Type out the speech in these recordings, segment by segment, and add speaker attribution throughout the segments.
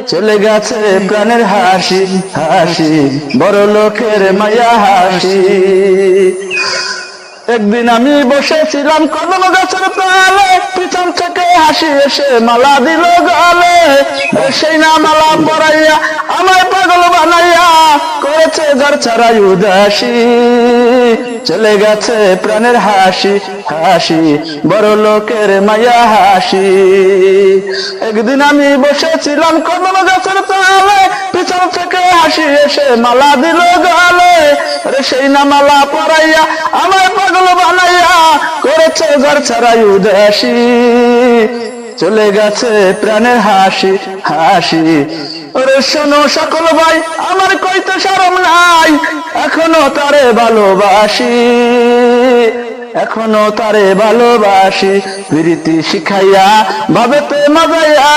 Speaker 1: চলে গেছে প্রাণের হাসি হাসি, বড় লোকের মায়া হাসি। একদিন আমি বসেছিলাম কদম গাছের তলে, পিছন থেকে হাসি এসে মালা দিল গলে। সেই না মালা পরাইয়া আমায় পাগল বানাইয়া করেছে ঘর ছাড়াই উদাসী। চলে গেছে প্রাণের হাসি হাসি, বড় লোকের মায়া হাসি। একদিন আমি বসেছিলাম কদম গাছের তলে, পিছন থেকে হাসি এসে মালা দিল গলে। সেই না মালা পরাইয়া আমায় পাগল বানাইয়া করেছে ঘর ছাড়াই উদাসী। চলে গেছে প্রাণের হাসি হাসি। ওরে শোনো সকল ভাই, আমার কইতে শরম নাই, এখনো তারে ভালোবাসি, এখনো তারে ভালোবাসি। প্রীতি শিখাইয়া ভাবেতে মজাইয়া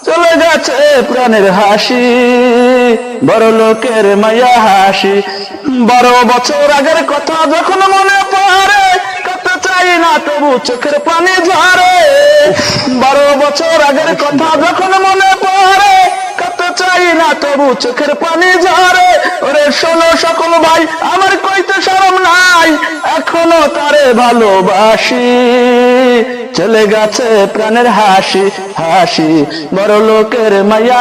Speaker 1: চলে গেছে প্রাণের হাসি, বড় লোকের মায়া হাসি। 12 বছর আগের কথা যখন মনে পড়ে, কাঁদতে চাই না তবু চোখের পানি ঝরে। 12 বছর আগের কথা যখন মনে পড়ে, কাঁদতে চাই না তবু চোখের পানি ঝরে। ওরে শোনো সকল ভাই, আমার কইতে শরম নাই, এখনো তারে ভালোবাসি। চলে গেছে প্রাণের হাসি হাসি, বড় লোকের মায়া।